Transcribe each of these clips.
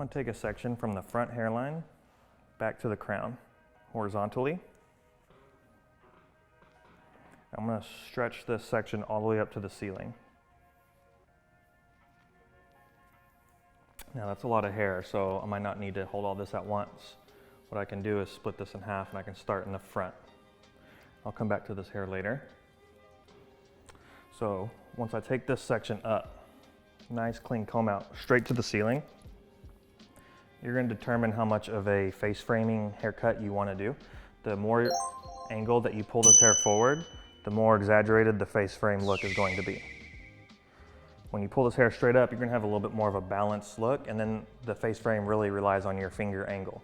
I'm going to take a section from the front hairline back to the crown horizontally. I'm going to stretch this section all the way up to the ceiling. Now that's a lot of hair, so I might not need to hold all this at once. What I can do is split this in half and I can start in the front. I'll come back to this hair later. So once I take this section up, nice clean comb out straight to the ceiling, you're going to determine how much of a face framing haircut you want to do. The more angle that you pull this hair forward, the more exaggerated the face frame look is going to be. When you pull this hair straight up, you're going to have a little bit more of a balanced look, and then the face frame really relies on your finger angle.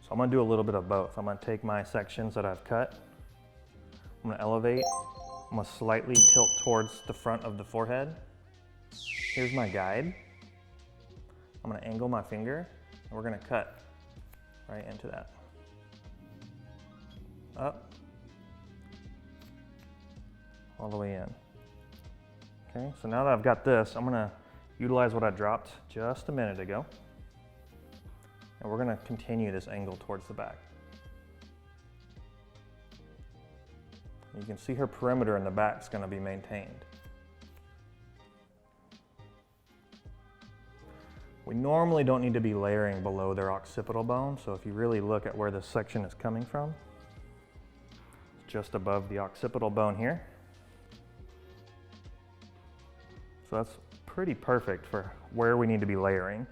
So I'm going to do a little bit of both. I'm going to take my sections that I've cut, I'm going to elevate, I'm going to slightly tilt towards the front of the forehead. Here's my guide. I'm going to angle my finger, and we're going to cut right into that. Up, all the way in. Okay, so now that I've got this, I'm going to utilize what I dropped just a minute ago, and we're going to continue this angle towards the back. You can see her perimeter in the back is going to be maintained. We normally don't need to be layering below their occipital bone, so if you really look at where this section is coming from, it's just above the occipital bone here. So that's pretty perfect for where we need to be layering.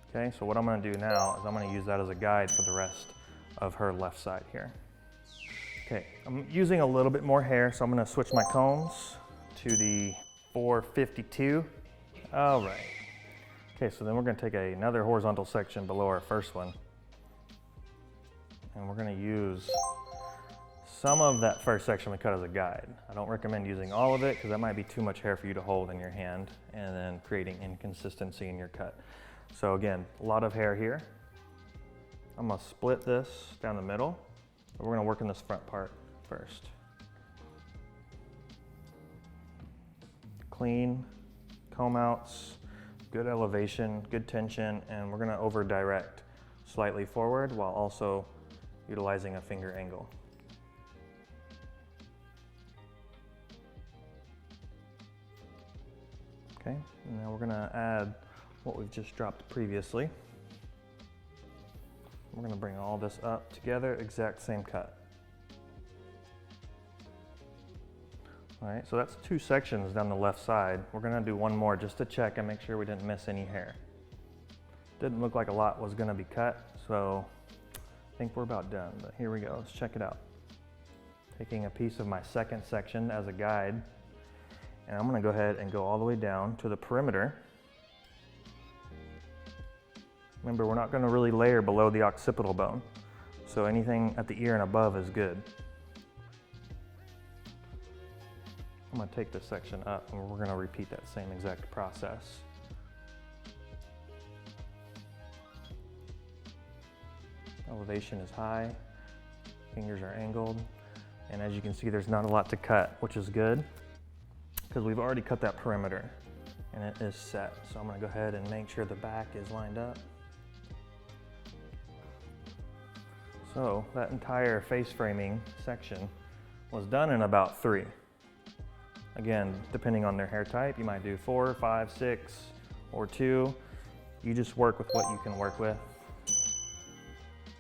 Okay, so what I'm going to do now is I'm going to use that as a guide for the rest of her left side here. Okay, I'm using a little bit more hair, so I'm going to switch my combs to the 452. All right. Okay, so then we're going to take another horizontal section below our first one, and we're going to use some of that first section we cut as a guide. I don't recommend using all of it because that might be too much hair for you to hold in your hand and then creating inconsistency in your cut. So again, a lot of hair here. I'm going to split this down the middle, but we're going to work in this front part first. Clean comb outs. Good elevation, good tension, and we're going to over direct slightly forward while also utilizing a finger angle. Okay, and now we're going to add what we've just dropped previously. We're going to bring all this up together, exact same cut. All right, so that's two sections down the left side. We're gonna do one more just to check and make sure we didn't miss any hair. Didn't look like a lot was gonna be cut, so I think we're about done, but here we go, let's check it out. Taking a piece of my second section as a guide, and I'm gonna go ahead and go all the way down to the perimeter. Remember, we're not gonna really layer below the occipital bone, so anything at the ear and above is good. I'm going to take this section up and we're going to repeat that same exact process. Elevation is high, fingers are angled, and as you can see there's not a lot to cut, which is good because we've already cut that perimeter and it is set. So I'm going to go ahead and make sure the back is lined up. So that entire face framing section was done in about 3. Again, depending on their hair type, you might do 4, 5, 6, or 2. You just work with what you can work with,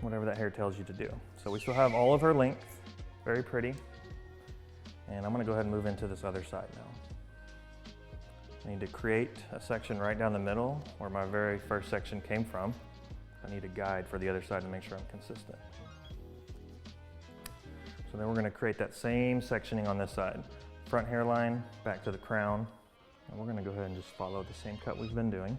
whatever that hair tells you to do. So we still have all of her length, very pretty. And I'm gonna go ahead and move into this other side now. I need to create a section right down the middle where my very first section came from. I need a guide for the other side to make sure I'm consistent. So then we're gonna create that same sectioning on this side. Front hairline, back to the crown, And we're gonna go ahead and just follow the same cut we've been doing.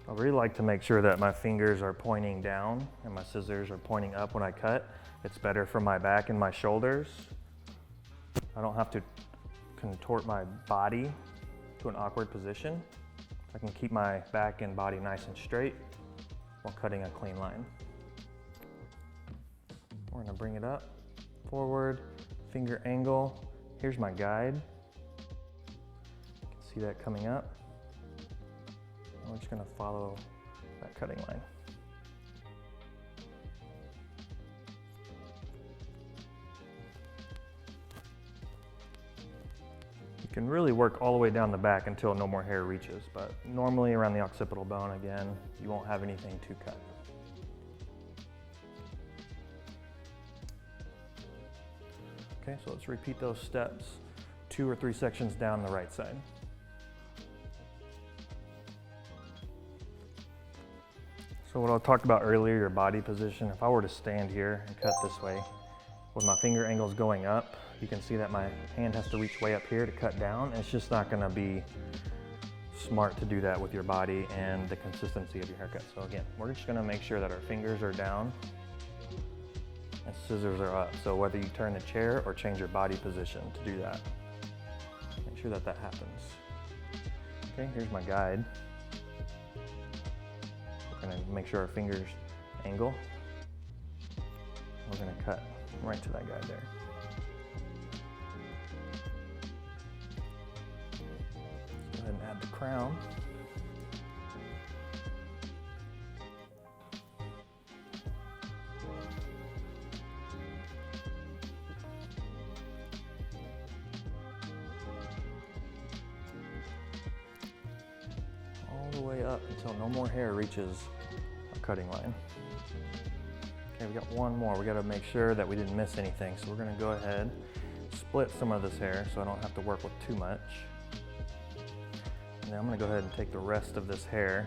I really like to make sure that my fingers are pointing down and my scissors are pointing up when I cut. It's better for my back and my shoulders. I don't have to contort my body to an awkward position. I can keep my back and body nice and straight while cutting a clean line. We're gonna bring it up, forward, finger angle. Here's my guide. You can see that coming up. We're just gonna follow that cutting line. You can really work all the way down the back until no more hair reaches, but normally around the occipital bone, again, you won't have anything to cut. Okay, so let's repeat those steps 2 or 3 sections down the right side. So what I talked about earlier, your body position, if I were to stand here and cut this way, with my finger angles going up, you can see that my hand has to reach way up here to cut down. It's just not gonna be smart to do that with your body and the consistency of your haircut. So again, we're just gonna make sure that our fingers are down and scissors are up. So whether you turn the chair or change your body position to do that, make sure that that happens. Okay, here's my guide. We're gonna make sure our fingers angle. We're gonna cut right to that guide there. Let's go ahead and add the crown. All the way up until no more hair reaches our cutting line. Okay, we got one more. We gotta make sure that we didn't miss anything. So we're gonna go ahead, split some of this hair so I don't have to work with too much. And then I'm gonna go ahead and take the rest of this hair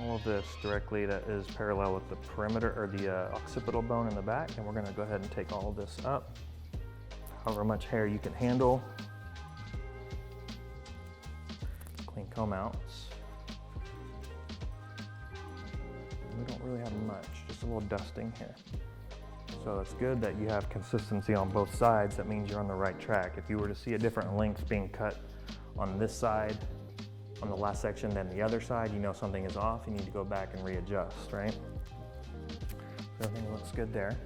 all of this directly that is parallel with the perimeter or the occipital bone in the back, and we're gonna go ahead and take all of this up. However much hair you can handle. Clean comb outs. We don't really have much, just a little dusting here. So it's good that you have consistency on both sides. That means you're on the right track. If you were to see a different lengths being cut on this side, on the last section than the other side, you know something is off. You need to go back and readjust, right? So everything looks good there.